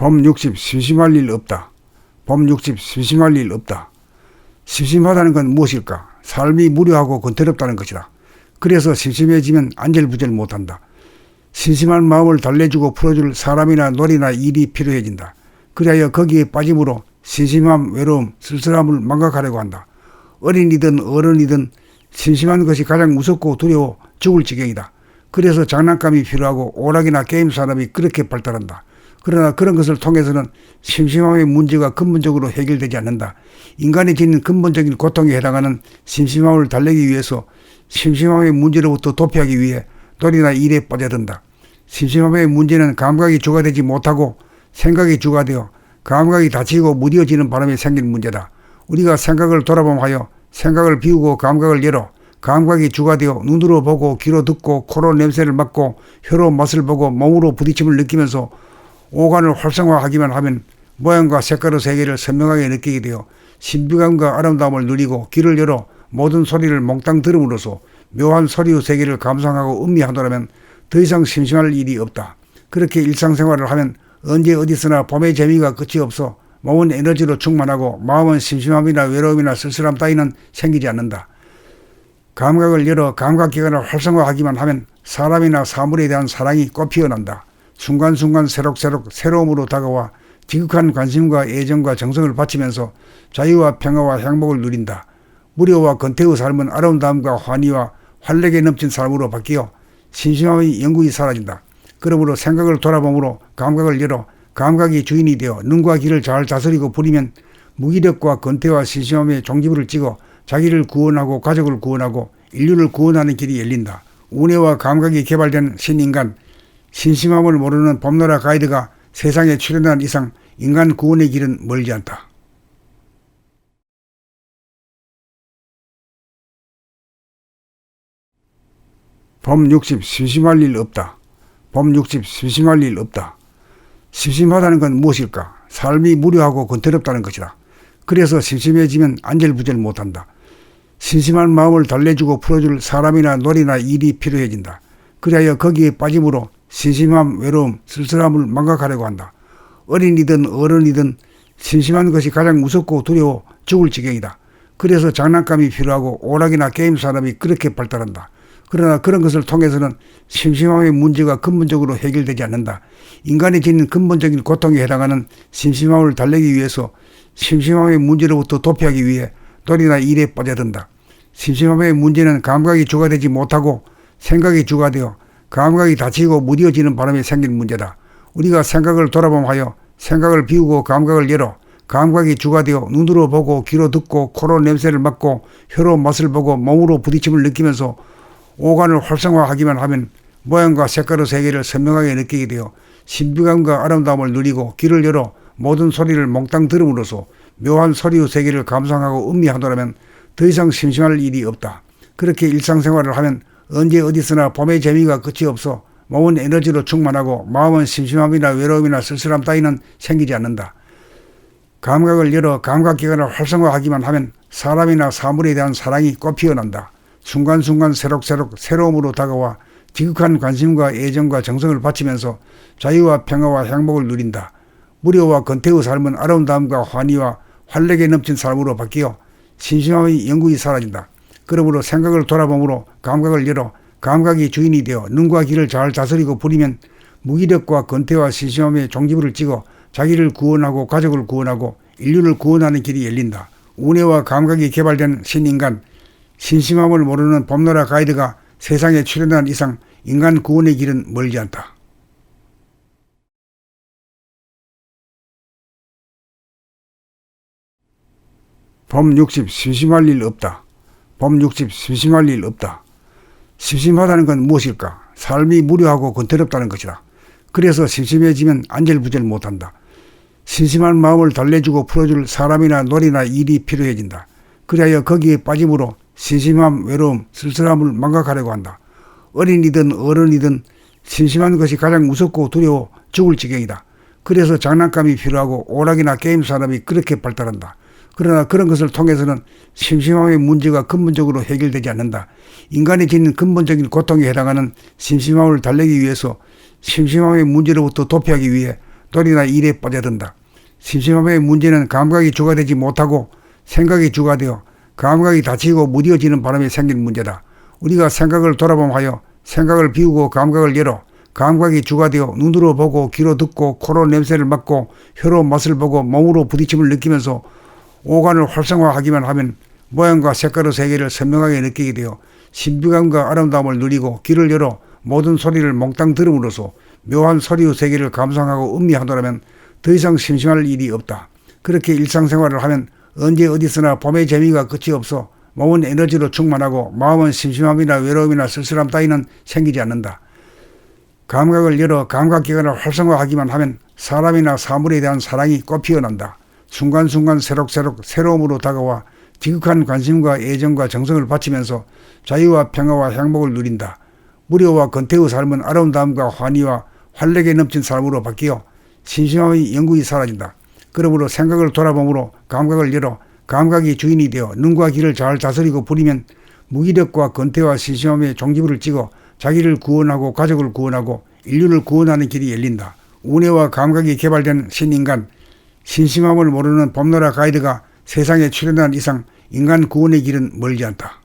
범 60 심심할 일 없다. 범 60 심심할 일 없다. 심심하다는 건 무엇일까? 삶이 무료하고 건태롭다는 것이다. 그래서 심심해지면 안절부절 못한다. 심심한 마음을 달래주고 풀어줄 사람이나 놀이나 일이 필요해진다. 그리하여 거기에 빠짐으로 심심함, 외로움, 쓸쓸함을 망각하려고 한다. 어린이든 어른이든 심심한 것이 가장 무섭고 두려워 죽을 지경이다. 그래서 장난감이 필요하고 오락이나 게임 산업이 그렇게 발달한다. 그러나 그런 것을 통해서는 심심함의 문제가 근본적으로 해결되지 않는다. 인간이 지닌 근본적인 고통에 해당하는 심심함을 달래기 위해서 심심함의 문제로부터 도피하기 위해 놀이나 일에 빠져든다. 심심함의 문제는 감각이 주가 되지 못하고 생각이 주가 되어 감각이 닫히고 무뎌지는 바람에 생긴 문제다. 우리가 생각을 돌아보하여 생각을 비우고 감각을 열어 감각이 주가 되어 눈으로 보고 귀로 듣고 코로 냄새를 맡고 혀로 맛을 보고 몸으로 부딪힘을 느끼면서 오감을 활성화하기만 하면 모양과 색깔의 세계를 선명하게 느끼게 되어 신비감과 아름다움을 누리고 귀를 열어 모든 소리를 몽땅 들음으로써 묘한 소리의 세계를 감상하고 음미하더라면 더 이상 심심할 일이 없다. 그렇게 일상생활을 하면 언제 어디서나 봄의 재미가 끝이 없어 몸은 에너지로 충만하고 마음은 심심함이나 외로움이나 쓸쓸함 따위는 생기지 않는다. 감각을 열어 감각기관을 활성화하기만 하면 사람이나 사물에 대한 사랑이 꽃피어난다. 순간순간 새록새록 새로움으로 다가와 지극한 관심과 애정과 정성을 바치면서 자유와 평화와 행복을 누린다. 무료와 건태의 삶은 아름다움과 환희와 활력에 넘친 삶으로 바뀌어 심심함의 영구히 사라진다. 그러므로 생각을 돌아봄으로 감각을 열어 감각이 주인이 되어 눈과 귀를 잘 다스리고 부리면 무기력과 건태와 심심함의 종지부를 찍어 자기를 구원하고 가족을 구원하고 인류를 구원하는 길이 열린다. 운해와 감각이 개발된 신인간, 심심함을 모르는 봄나라 가이드가 세상에 출현한 이상 인간 구원의 길은 멀지 않다. 범 60 심심할 일 없다. 범 60 심심할 일 없다. 심심하다는 건 무엇일까? 삶이 무료하고 건태롭다는 것이다. 그래서 심심해지면 안절부절 못한다. 심심한 마음을 달래주고 풀어줄 사람이나 놀이나 일이 필요해진다. 그리하여 거기에 빠짐으로 심심함, 외로움, 쓸쓸함을 망각하려고 한다. 어린이든 어른이든 심심한 것이 가장 무섭고 두려워 죽을 지경이다. 그래서 장난감이 필요하고 오락이나 게임 산업이 그렇게 발달한다. 그러나 그런 것을 통해서는 심심함의 문제가 근본적으로 해결되지 않는다. 인간이 지닌 근본적인 고통에 해당하는 심심함을 달래기 위해서 심심함의 문제로부터 도피하기 위해 놀이나 일에 빠져든다. 심심함의 문제는 감각이 주가 되지 못하고 생각이 주가 되어 감각이 닫히고 무뎌지는 바람에 생긴 문제다. 우리가 생각을 돌아봄하여 생각을 비우고 감각을 열어 감각이 주가 되어 눈으로 보고 귀로 듣고 코로 냄새를 맡고 혀로 맛을 보고 몸으로 부딪힘을 느끼면서 오감을 활성화하기만 하면 모양과 색깔의 세계를 선명하게 느끼게 되어 신비감과 아름다움을 누리고 귀를 열어 모든 소리를 몽땅 들음으로써 묘한 소리의 세계를 감상하고 음미하더라면 더 이상 심심할 일이 없다. 그렇게 일상생활을 하면 언제 어디서나 봄의 재미가 끝이 없어 몸은 에너지로 충만하고 마음은 심심함이나 외로움이나 쓸쓸함 따위는 생기지 않는다. 감각을 열어 감각기관을 활성화하기만 하면 사람이나 사물에 대한 사랑이 꽃피어난다. 순간순간 새록새록 새로움으로 다가와 지극한 관심과 애정과 정성을 바치면서 자유와 평화와 행복을 누린다. 무료와 건태의 삶은 아름다움과 환희와 활력에 넘친 삶으로 바뀌어 심심함의 영구히 사라진다. 그러므로 생각을 돌아봄으로 감각을 열어 감각이 주인이 되어 눈과 귀를 잘 다스리고 부리면 무기력과 건태와 심심함의 종지부를 찍어 자기를 구원하고 가족을 구원하고 인류를 구원하는 길이 열린다. 운해와 감각이 개발된 신인간, 심심함을 모르는 봄나라 가이드가 세상에 출현한 이상 인간 구원의 길은 멀지 않다. 범 60 심심할 일 없다. 범 60 심심할 일 없다. 심심하다는 건 무엇일까? 삶이 무료하고 건태롭다는 것이다. 그래서 심심해지면 안절부절 못한다. 심심한 마음을 달래주고 풀어줄 사람이나 놀이나 일이 필요해진다. 그리하여 거기에 빠짐으로 심심함, 외로움, 쓸쓸함을 망각하려고 한다. 어린이든 어른이든 심심한 것이 가장 무섭고 두려워 죽을 지경이다. 그래서 장난감이 필요하고 오락이나 게임 산업이 그렇게 발달한다. 그러나 그런 것을 통해서는 심심함의 문제가 근본적으로 해결되지 않는다. 인간이 지닌 근본적인 고통에 해당하는 심심함을 달래기 위해서 심심함의 문제로부터 도피하기 위해 돈이나 일에 빠져든다. 심심함의 문제는 감각이 주가 되지 못하고 생각이 주가 되어 감각이 닫히고 무뎌지는 바람에 생긴 문제다. 우리가 생각을 돌아봄하여 생각을 비우고 감각을 열어 감각이 주가 되어 눈으로 보고 귀로 듣고 코로 냄새를 맡고 혀로 맛을 보고 몸으로 부딪힘을 느끼면서 오감을 활성화하기만 하면 모양과 색깔의 세계를 선명하게 느끼게 되어 신비감과 아름다움을 누리고 귀를 열어 모든 소리를 몽땅 들음으로써 묘한 소리의 세계를 감상하고 음미하더라면 더 이상 심심할 일이 없다. 그렇게 일상생활을 하면 언제 어디서나 봄의 재미가 끝이 없어 몸은 에너지로 충만하고 마음은 심심함이나 외로움이나 쓸쓸함 따위는 생기지 않는다. 감각을 열어 감각기관을 활성화하기만 하면 사람이나 사물에 대한 사랑이 꽃피어난다. 순간순간 새록새록 새로움으로 다가와 지극한 관심과 애정과 정성을 바치면서 자유와 평화와 행복을 누린다. 무료와 근태의 삶은 아름다움과 환희와 활력에 넘친 삶으로 바뀌어 심심함이 영구히 사라진다. 그러므로 생각을 돌아봄으로 감각을 열어 감각이 주인이 되어 눈과 귀를 잘 다스리고 부리면 무기력과 근태와 심심함의 종지부를 찍어 자기를 구원하고 가족을 구원하고 인류를 구원하는 길이 열린다. 운해와 감각이 개발된 신인간, 심심함을 모르는 봄나라 가이드가 세상에 출현한 이상 인간 구원의 길은 멀지 않다.